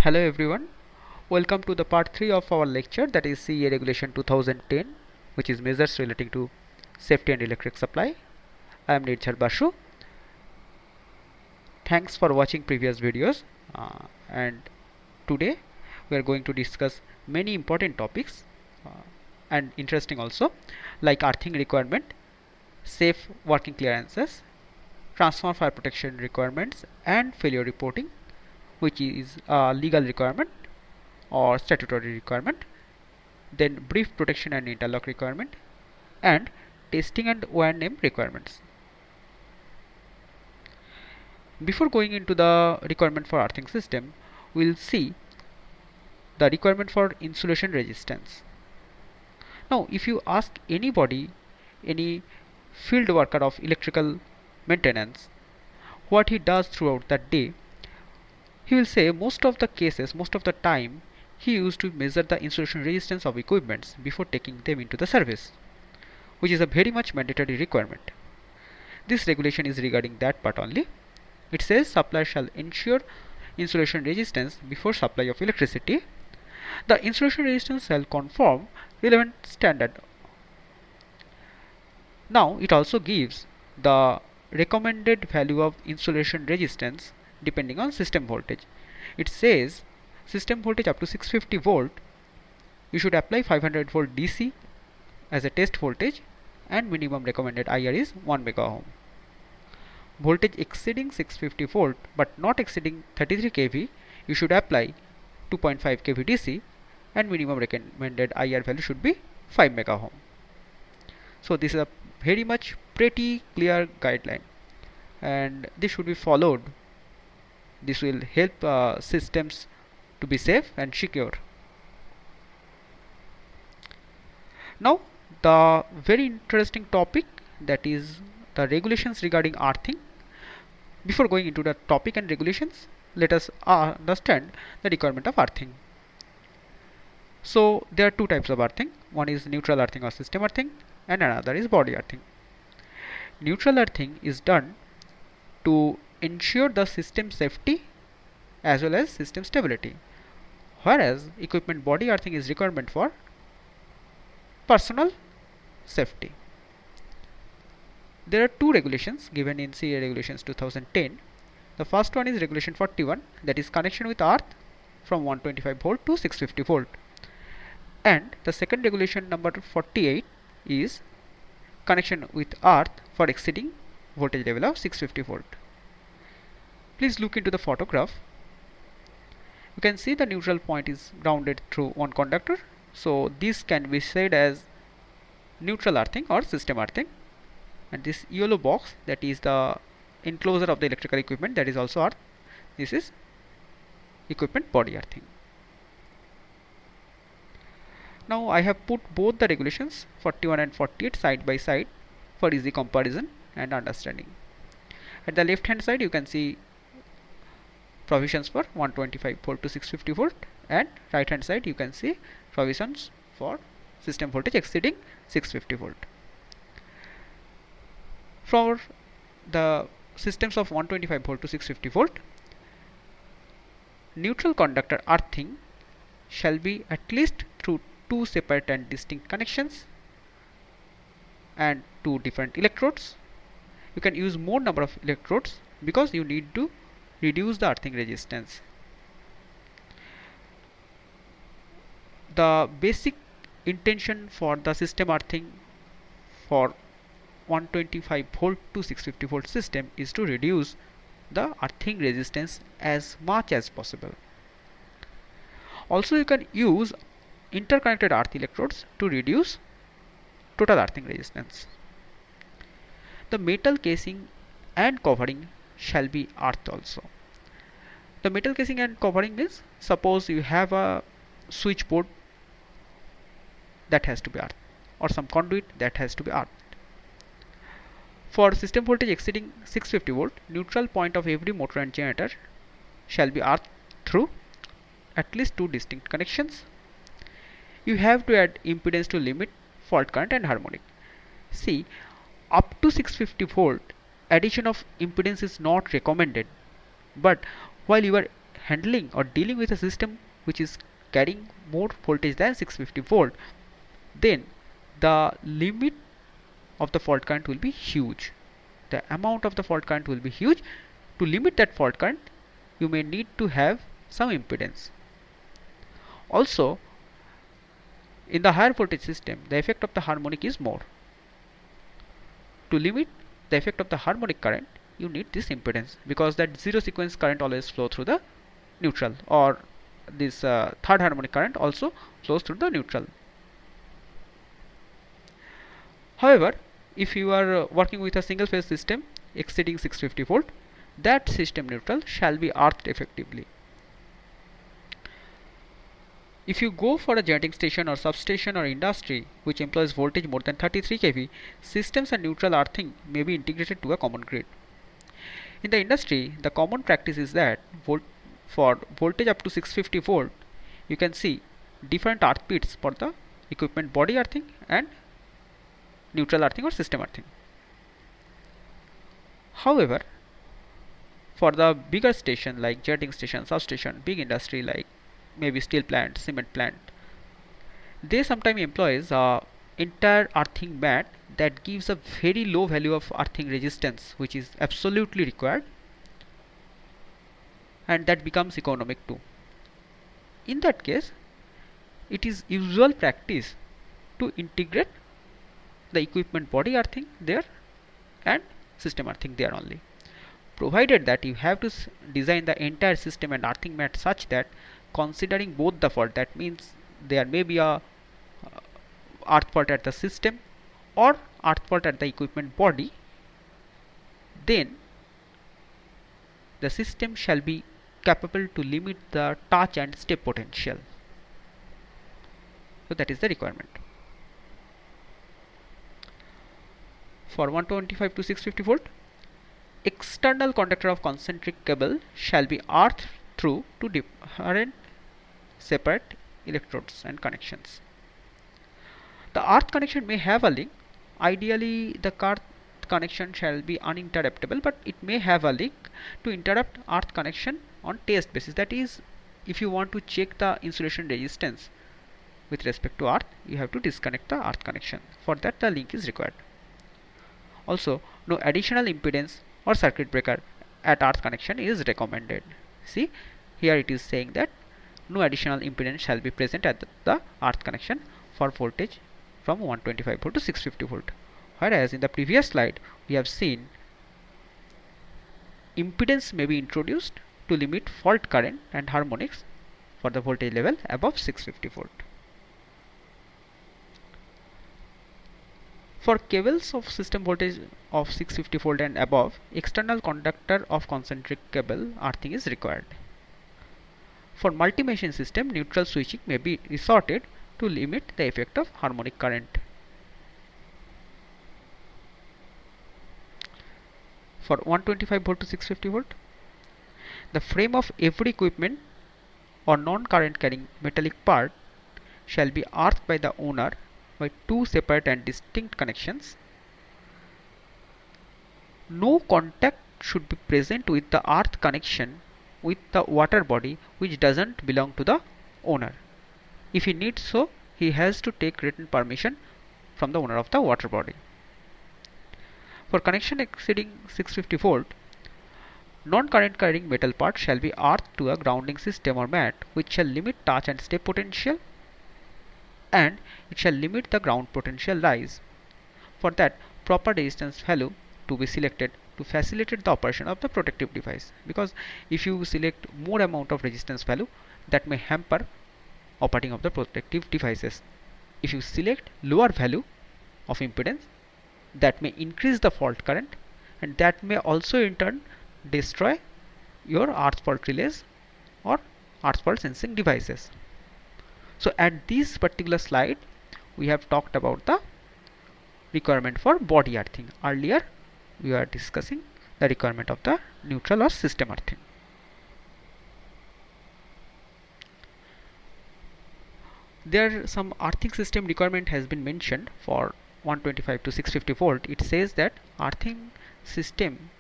Hello everyone, welcome to the part 3 of our lecture, that is CEA Regulation 2010, which is measures relating to safety and electric supply. I am Nirjhar Basu. Thanks for watching previous videos, and today we are going to discuss many important topics and interesting also, like earthing requirement, safe working clearances, transformer fire protection requirements, and failure reporting, which is a legal requirement or statutory requirement, then brief protection and interlock requirement, and testing and O&M requirements. Before going into the requirement for earthing system, we'll see the requirement for insulation resistance. Now, if you ask anybody, any field worker of electrical maintenance, what he does throughout the day, he will say most of the cases, most of the time, he used to measure the insulation resistance of equipments before taking them into the service, which is a very much mandatory requirement. This regulation is regarding that part only. It says supplier shall ensure insulation resistance before supply of electricity. The insulation resistance shall conform relevant standard. Now it also gives the recommended value of insulation resistance depending on system voltage. It says system voltage up to 650 volt, you should apply 500 volt DC as a test voltage, and minimum recommended IR is 1 mega ohm. Voltage exceeding 650 volt but not exceeding 33 kV, you should apply 2.5 kV DC, and minimum recommended IR value should be 5 mega ohm. So this is a very much pretty clear guideline, and this should be followed. This will help systems to be safe and secure. Now the very interesting topic, that is the regulations regarding earthing. Before going into the topic and regulations, let us understand the requirement of earthing. So there are two types of earthing. One is neutral earthing or system earthing, and another is body earthing. Neutral earthing is done to ensure the system safety as well as system stability, whereas equipment body earthing is requirement for personal safety. There are two regulations given in CEA Regulations 2010. The first one is Regulation 41, that is connection with earth from 125 volt to 650 volt. And the second regulation, number 48, is connection with earth for exceeding voltage level of 650 volt. Please look into the photograph. You can see the neutral point is grounded through one conductor. So this can be said as neutral earthing or system earthing. And this yellow box, that is the enclosure of the electrical equipment, that is also earth. This is equipment body earthing. Now I have put both the regulations 41 and 48 side by side for easy comparison and understanding. At the left hand side you can see provisions for 125 volt to 650 volt, and right hand side you can see provisions for system voltage exceeding 650 volt. For the systems of 125 volt to 650 volt, neutral conductor earthing shall be at least through two separate and distinct connections and two different electrodes. You can use more number of electrodes because you need to reduce the earthing resistance. The basic intention for the system earthing for 125 volt to 650 volt system is to reduce the earthing resistance as much as possible. Also you can use interconnected earth electrodes to reduce total earthing resistance. The metal casing and covering shall be earth also. The metal casing and covering means, suppose you have a switchboard, that has to be earth, or some conduit, that has to be earth. For system voltage exceeding 650 volt, neutral point of every motor and generator shall be earth through at least two distinct connections. You have to add impedance to limit fault current and harmonic. See, up to 650 volt, addition of impedance is not recommended, but while you are handling or dealing with a system which is carrying more voltage than 650 volt, then the limit of the fault current will be huge. The amount of the fault current will be huge. To limit that fault current, you may need to have some impedance. Also, in the higher voltage system, the effect of the harmonic is more. To limit the effect of the harmonic current, you need this impedance, because that zero sequence current always flow through the neutral, or this third harmonic current also flows through the neutral. However, if you are working with a single phase system exceeding 650 volt, that system neutral shall be earthed effectively. If you go for a generating station or substation or industry which employs voltage more than 33 kV, systems and neutral earthing may be integrated to a common grid. In the industry, the common practice is that for voltage up to 650 volt, you can see different earth pits for the equipment body earthing and neutral earthing or system earthing. However, for the bigger station like generating station, substation, big industry like maybe steel plant, cement plant, they sometimes employs a entire earthing mat that gives a very low value of earthing resistance, which is absolutely required, and that becomes economic too. In that case, it is usual practice to integrate the equipment body earthing there and system earthing there only, provided that you have to design the entire system and earthing mat such that considering both the fault, that means there may be a earth fault at the system or earth fault at the equipment body, then the system shall be capable to limit the touch and step potential. So that is the requirement. For 125 to 650 volt, external conductor of concentric cable shall be earthed through to different separate electrodes and connections. The earth connection may have a link. Ideally, the earth connection shall be uninterruptible, but it may have a link to interrupt earth connection on test basis. That is, if you want to check the insulation resistance with respect to earth, you have to disconnect the earth connection. For that, the link is required. Also, no additional impedance or circuit breaker at earth connection is recommended. See, here it is saying that no additional impedance shall be present at the earth connection for voltage from 125 volt to 650 volt. Whereas in the previous slide, we have seen impedance may be introduced to limit fault current and harmonics for the voltage level above 650 volt. For cables of system voltage of 650 volt and above, external conductor of concentric cable earthing is required. For multi-machine system, neutral switching may be resorted to limit the effect of harmonic current. For 125 volt to 650 volt, the frame of every equipment or non-current carrying metallic part shall be earthed by the owner by two separate and distinct connections. No contact should be present with the earth connection with the water body which doesn't belong to the owner. If he needs so, he has to take written permission from the owner of the water body. For connection exceeding 650 volt, non-current carrying metal part shall be earthed to a grounding system or mat which shall limit touch and step potential, and it shall limit the ground potential rise. For that, proper resistance value to be selected to facilitate the operation of the protective device, because if you select more amount of resistance value, that may hamper operating of the protective devices. If you select lower value of impedance, that may increase the fault current, and that may also in turn destroy your earth fault relays or earth fault sensing devices. So at this particular slide, we have talked about the requirement for body earthing. Earlier, we were discussing the requirement of the neutral or system earthing. There some earthing system requirement has been mentioned for 125 to 650 volt. It says that earthing system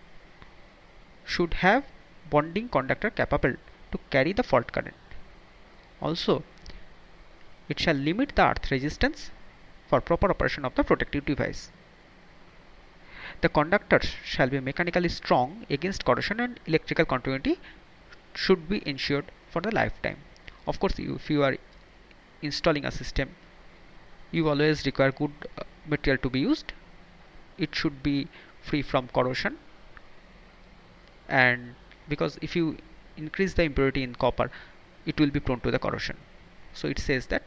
should have bonding conductor capable to carry the fault current. Also, it shall limit the earth resistance for proper operation of the protective device. The conductors shall be mechanically strong against corrosion, and electrical continuity should be ensured for the lifetime. Of course, if you are installing a system, you always require good material to be used. It should be free from corrosion, and because if you increase the impurity in copper, it will be prone to the corrosion. So it says that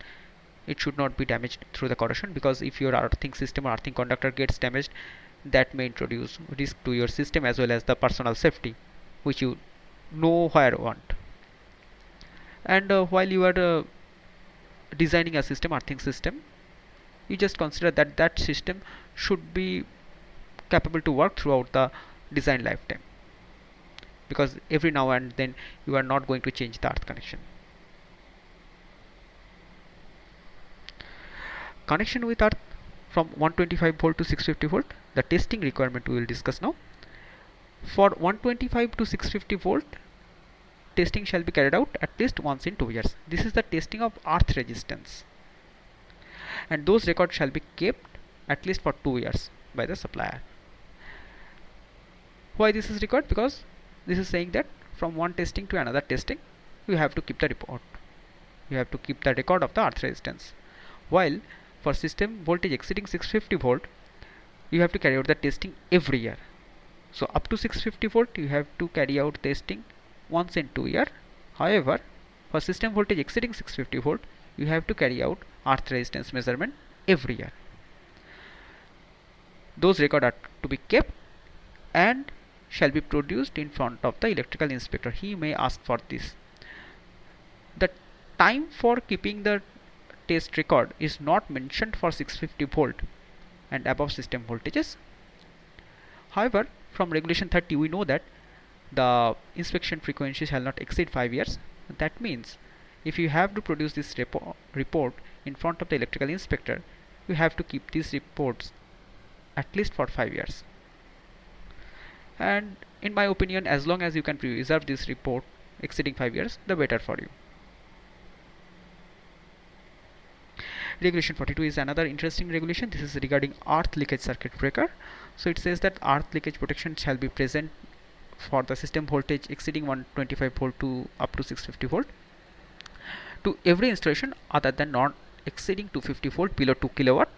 it should not be damaged through the corrosion, because if your earthing system or earthing conductor gets damaged, that may introduce risk to your system as well as the personal safety, which you nowhere want. And while you are designing a system, earthing system, you just consider that that system should be capable to work throughout the design lifetime, because every now and then you are not going to change the earth connection. Connection with earth from 125 volt to 650 volt, the testing requirement we will discuss now. For 125 to 650 volt, testing shall be carried out at least once in 2 years. This is the testing of earth resistance, and those records shall be kept at least for 2 years by the supplier. Why this is required? Because this is saying that from one testing to another testing, you have to keep the report. You have to keep the record of the earth resistance. While for system voltage exceeding 650 volt, you have to carry out the testing every year. So up to 650 volt, you have to carry out testing once in 2 years. However, for system voltage exceeding 650 volt, you have to carry out earth resistance measurement every year. Those records are to be kept and shall be produced in front of the electrical inspector. He may ask for this. The time for keeping the test record is not mentioned for 650 volt and above system voltages. However, from regulation 30 we know that the inspection frequency shall not exceed 5 years. That means if you have to produce this report in front of the electrical inspector, you have to keep these reports at least for 5 years. And in my opinion, as long as you can preserve this report exceeding 5 years, the better for you. Regulation 42 is another interesting regulation. This is regarding earth leakage circuit breaker. So it says that earth leakage protection shall be present for the system voltage exceeding 125 volt to up to 650 volt to every installation other than not exceeding 250 volt below 2 kilowatt.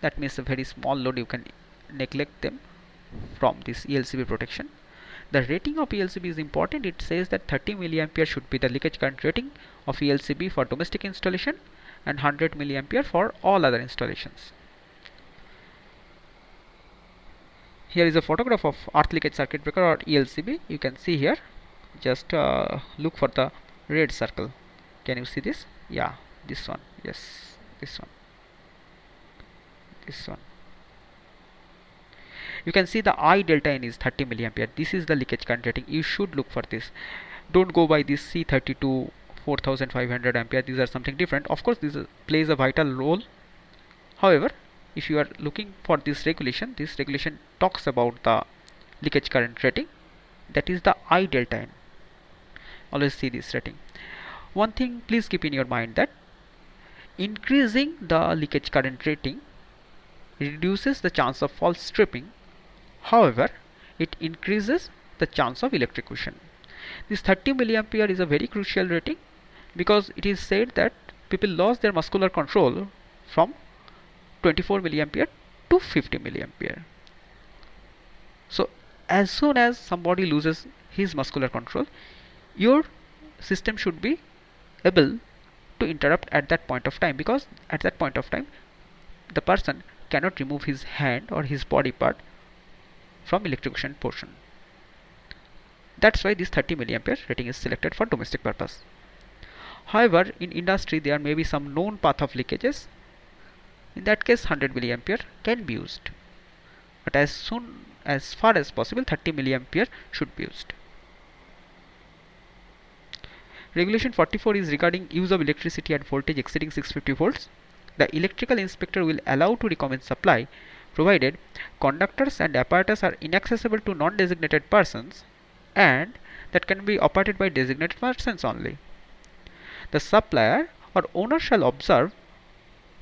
That means a very small load, you can neglect them from this ELCB protection. The rating of ELCB is important. It says that 30 milliampere should be the leakage current rating of ELCB for domestic installation and 100 milliampere for all other installations. Here is a photograph of earth leakage circuit breaker or ELCB. You can see here. Just look for the red circle. Can you see this? Yeah, this one. Yes, this one. This one. You can see the I delta N is 30 milliampere. This is the leakage current rating. You should look for this. Don't go by this C32 4500 ampere. These are something different. Of course, this plays a vital role. However, if you are looking for this regulation talks about the leakage current rating. That is the I delta N. Always see this rating. One thing please keep in your mind, that increasing the leakage current rating reduces the chance of false stripping. However, it increases the chance of electrocution. This 30 milliampere is a very crucial rating, because it is said that people lost their muscular control from 24 milliampere to 50 milliampere. So as soon as somebody loses his muscular control, your system should be able to interrupt at that point of time, because at that point of time the person cannot remove his hand or his body part from electrocution portion. That's why this 30 milliampere rating is selected for domestic purpose. However, in industry there may be some known path of leakages. In that case 100 milliampere can be used, but as far as possible 30 milliampere should be used. Regulation 44 is regarding use of electricity at voltage exceeding 650 volts. The electrical inspector will allow to recommence supply provided conductors and apparatus are inaccessible to non-designated persons and that can be operated by designated persons only. The supplier or owner shall observe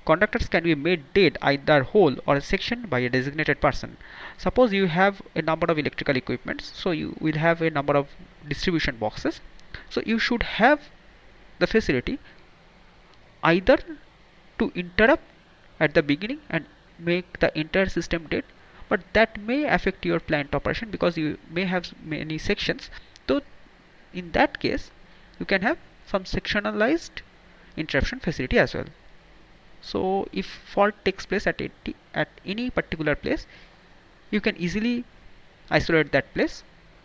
conductors can be made dead either whole or a section by a designated person. Suppose you have a number of electrical equipments, so you will have a number of distribution boxes. So you should have the facility either to interrupt at the beginning and make the entire system dead, but that may affect your plant operation because you may have many sections. So in that case you can have some sectionalized interruption facility as well. So if fault takes place at any particular place, you can easily isolate that place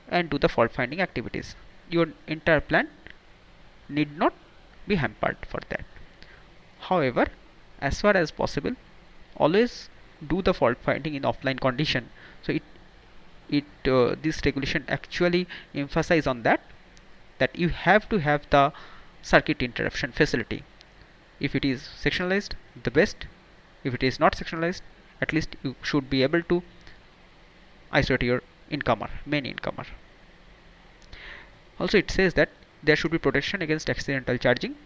and do the fault finding activities. Your entire plant need not be hampered for that. However, as far as possible, always do the fault finding in offline condition. So this regulation actually emphasize on that you have to have the circuit interruption facility. If it is sectionalized, the best. If it is not sectionalized, at least you should be able to isolate your main incomer. Also it says that there should be protection against accidental charging,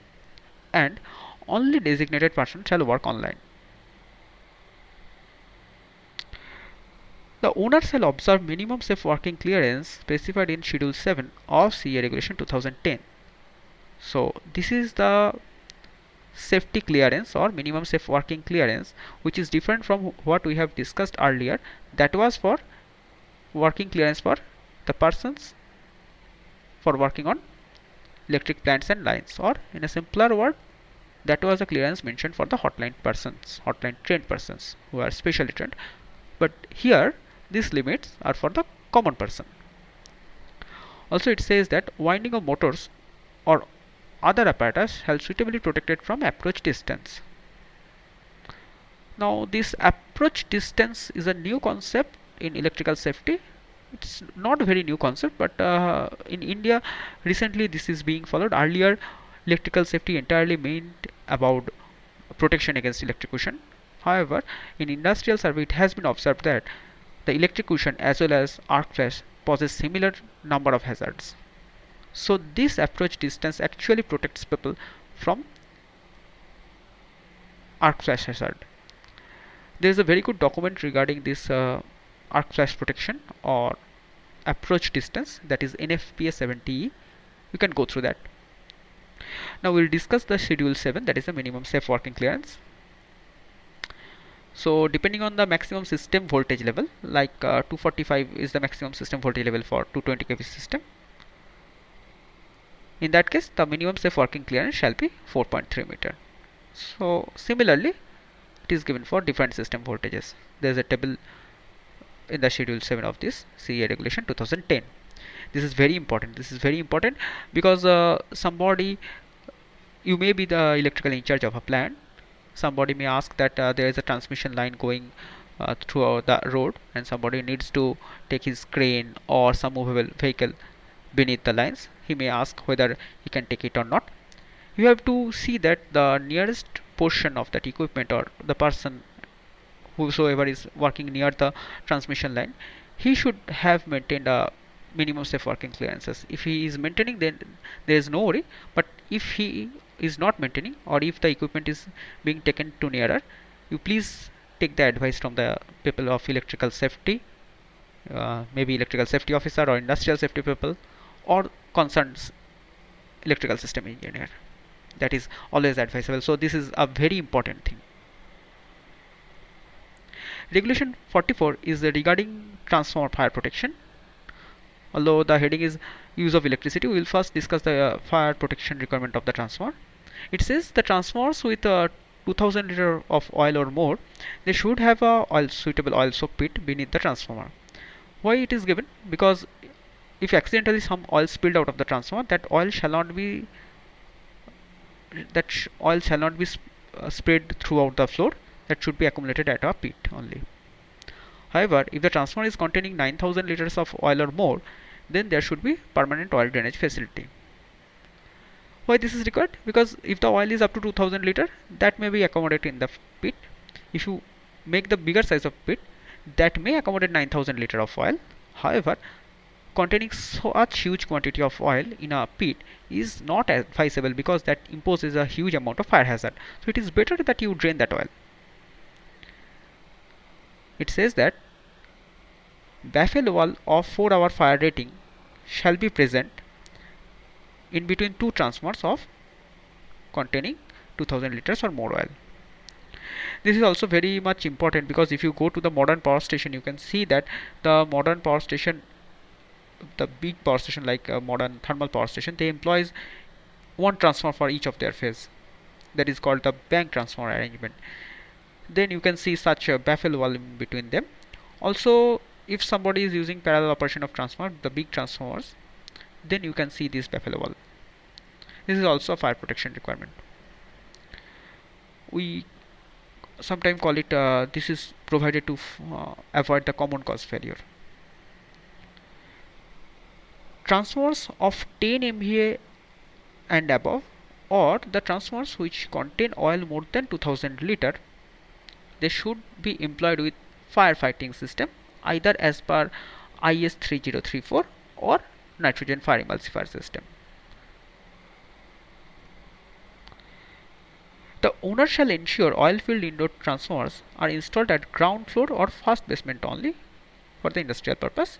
and only designated person shall work online. The owner shall observe minimum safe working clearance specified in Schedule 7 of CA Regulation 2010. So this is the safety clearance or minimum safe working clearance, which is different from what we have discussed earlier. That was for working clearance for the persons for working on electric plants and lines, or in a simpler word, that was a clearance mentioned for the hotline trained persons who are specially trained. But here these limits are for the common person. Also it says that winding of motors or other apparatus shall suitably protected from approach distance. Now this approach distance is a new concept in electrical safety. It's not a very new concept, but in India recently this is being followed. Earlier electrical safety entirely meant about protection against electrocution. However, in industrial survey it has been observed that the electrocution as well as arc flash poses similar number of hazards. So this approach distance actually protects people from arc flash hazard. There is a very good document regarding this arc flash protection or approach distance, that is NFPA 70E. You can go through that. Now we'll discuss the Schedule 7, that is the minimum safe working clearance. So depending on the maximum system voltage level, like 245 is the maximum system voltage level for 220 kV system. In that case the minimum safe working clearance shall be 4.3 meter. So similarly it is given for different system voltages. There is a table in the Schedule 7 of this CA Regulation 2010. This is very important. Because somebody, you may be the electrical in charge of a plant. Somebody may ask that there is a transmission line going through the road, and somebody needs to take his crane or some movable vehicle beneath the lines. He may ask whether he can take it or not. You have to see that the nearest portion of that equipment or the person whosoever is working near the transmission line, he should have maintained a minimum safe working clearances. If he is maintaining, then there is no worry. But if he is not maintaining, or if the equipment is being taken to nearer, you please take the advice from the people of electrical safety, maybe electrical safety officer or industrial safety people, or concerned electrical system engineer. That is always advisable. So this is a very important thing. Regulation 44 is regarding transformer fire protection. Although the heading is use of electricity, we will first discuss the fire protection requirement of the transformer. It says the transformers with 2000 liter of oil or more, they should have a suitable oil soak pit beneath the transformer. Why it is given? Because if accidentally some oil spilled out of the transformer, that oil shall not be spread throughout the floor. That should be accumulated at a pit only. However, if the transformer is containing 9000 liters of oil or more, then there should be permanent oil drainage facility. Why this is required? Because if the oil is up to 2000 liter, that may be accommodated in the pit. If you make the bigger size of pit, that may accommodate 9000 liter of oil. However, containing such huge quantity of oil in a pit is not advisable because that imposes a huge amount of fire hazard. So it is better that you drain that oil. It says that baffle wall of 4-hour fire rating shall be present in between two transformers of containing 2000 liters or more oil. This is also very much important because if you go to the modern power station, you can see that the modern power station, the big power station like a modern thermal power station, they employs one transformer for each of their phase. That is called the bank transformer arrangement. Then you can see such a baffle wall in between them. Also, if somebody is using parallel operation of transformer, the big transformers, then you can see this baffle wall. This is also a fire protection requirement. We sometimes call it this is provided to avoid the common cause failure. Transformers of 10 MVA and above, or the transformers which contain oil more than 2000 liter, they should be employed with firefighting system either as per IS 3034 or nitrogen fire emulsifier system. The owner shall ensure oil-filled indoor transformers are installed at ground floor or first basement only for the industrial purpose.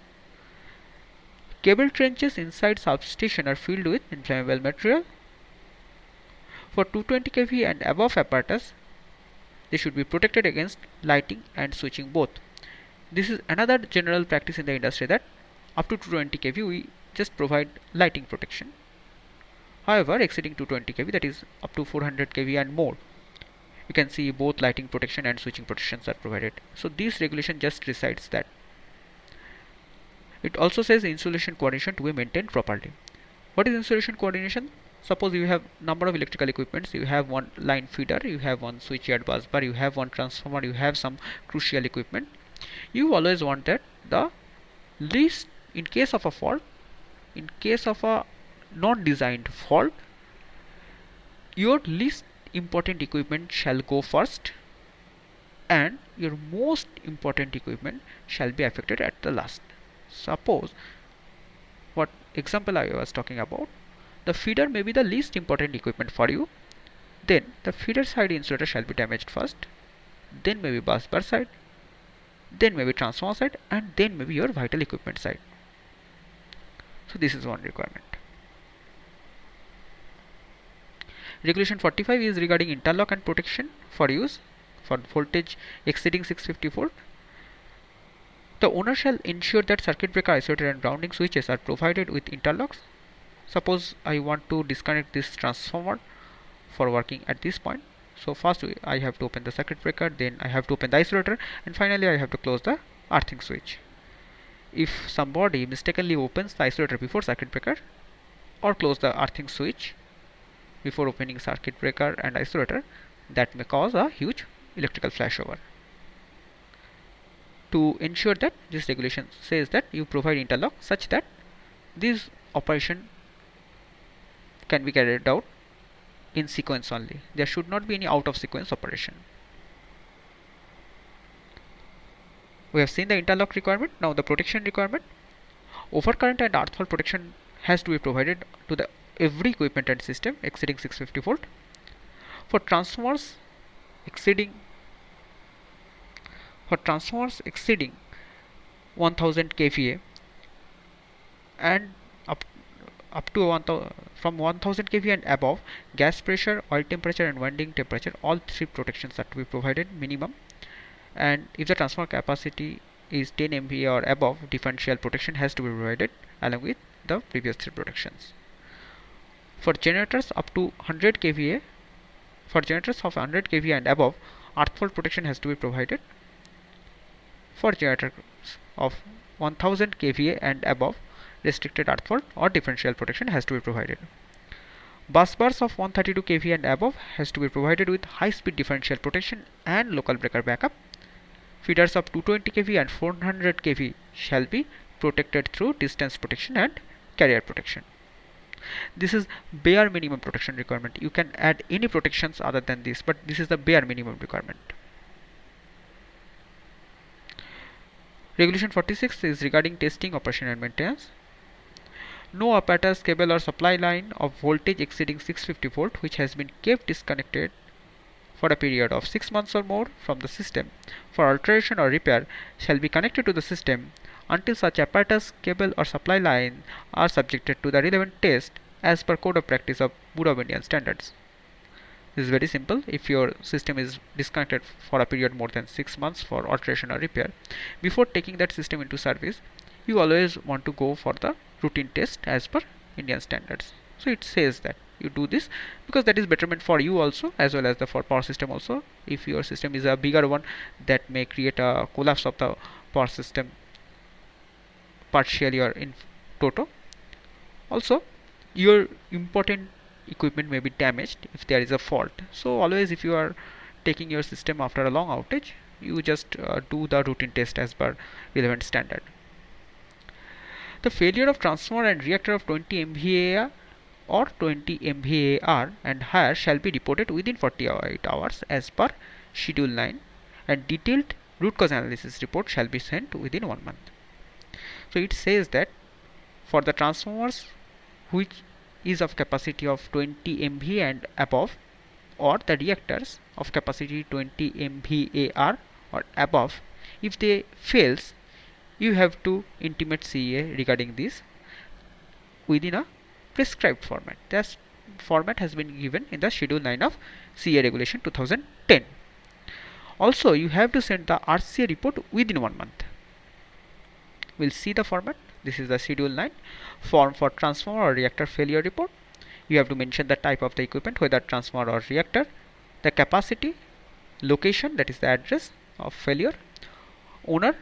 Cable trenches inside substation are filled with inflammable material. For 220 kV and above apparatus, they should be protected against lighting and switching both. This is another general practice in the industry that up to 220 kV we just provide lighting protection. However, exceeding 220 kV, that is up to 400 kV and more, you can see both lighting protection and switching protections are provided. So this regulation just recites that. It also says insulation coordination to be maintained properly. What is insulation coordination? Suppose you have number of electrical equipments, you have one line feeder, you have one switchyard bus bar, you have one transformer, you have some crucial equipment. You always want that the least, in case of a fault, in case of a non-designed fault, your least important equipment shall go first and your most important equipment shall be affected at the last. Suppose what example I was talking about, the feeder may be the least important equipment for you, then the feeder side insulator shall be damaged first, then maybe bus bar side, then maybe transformer side, and then maybe your vital equipment side. So this is one requirement. Regulation 45 is regarding interlock and protection for use for voltage exceeding 650 volt. The owner shall ensure that circuit breaker, isolator and grounding switches are provided with interlocks. Suppose I want to disconnect this transformer for working at this point. So first I have to open the circuit breaker, then I have to open the isolator, and finally I have to close the earthing switch. If somebody mistakenly opens the isolator before circuit breaker or close the earthing switch before opening circuit breaker and isolator, that may cause a huge electrical flashover. To ensure that, this regulation says that you provide interlock such that this operation can be carried out in sequence only. There should not be any out of sequence operation. We have seen the interlock requirement. Now the protection requirement. Overcurrent and earth fault protection has to be provided to the every equipment and system exceeding 650 volt. For transformers exceeding 1000 kVA and up to from 1000 kV and above, gas pressure, oil temperature and winding temperature, all three protections are to be provided minimum. And if the transformer capacity is 10 MVA or above, differential protection has to be provided along with the previous three protections. For generators up to 100 kVA, for generators of 100 kVA and above, earth fault protection has to be provided. For generators of 1000 kVA and above, restricted earth fault or differential protection has to be provided. Bus bars of 132 kV and above has to be provided with high speed differential protection and local breaker backup. Feeders of 220 kV and 400 kV shall be protected through distance protection and carrier protection. This is bare minimum protection requirement. You can add any protections other than this, but this is the bare minimum requirement. Regulation 46 is regarding testing, operation and maintenance. No apparatus, cable or supply line of voltage exceeding 650 volt which has been kept disconnected for a period of 6 months or more from the system for alteration or repair shall be connected to the system until such apparatus, cable or supply line are subjected to the relevant test as per code of practice of Bureau of Indian Standards. This is very simple. If your system is disconnected for a period more than 6 months for alteration or repair, before taking that system into service, you always want to go for the routine test as per Indian standards. So it says that you do this because that is betterment for you also as well as the for power system also. If your system is a bigger one, that may create a collapse of the power system partially or in toto. Also, your important equipment may be damaged if there is a fault. So always, if you are taking your system after a long outage, you just do the routine test as per relevant standard. The failure of transformer and reactor of 20 MVA or 20 MVAR and higher shall be reported within 48 hours as per Schedule 9, and detailed root cause analysis report shall be sent within 1 month. So it says that for the transformers which is of capacity of 20 MVA and above, or the reactors of capacity 20 MVAR or above, if they fails, you have to intimate CEA regarding this within a prescribed format. That format has been given in the Schedule 9 of CEA Regulation 2010. Also, you have to send the RCA report within 1 month. We'll see the format. This is the Schedule 9 form for transformer or reactor failure report. You have to mention the type of the equipment, whether transformer or reactor, the capacity, location, that is the address of failure, owner,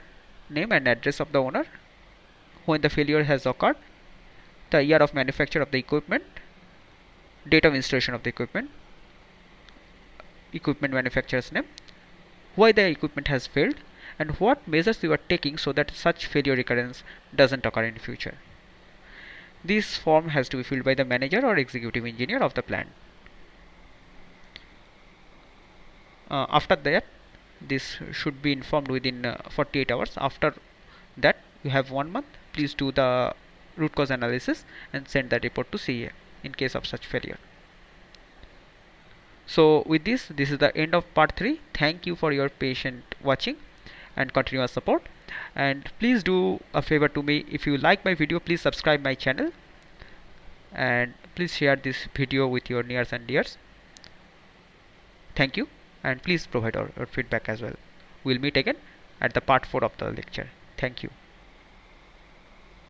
name and address of the owner, when the failure has occurred, the year of manufacture of the equipment, date of installation of the equipment, equipment manufacturer's name, why the equipment has failed, and what measures you are taking so that such failure recurrence doesn't occur in future. This form has to be filled by the manager or executive engineer of the plant. After that, this should be informed within 48 hours. After that, you have 1 month. Please do the root cause analysis and send that report to CA in case of such failure. So with this is the end of part 3. Thank you for your patient watching and continuous support, and please do a favor to me. If you like my video, please subscribe my channel and please share this video with your nears and dears. Thank you, and please provide your feedback as well. We'll meet again at the part 4 of the lecture. Thank you.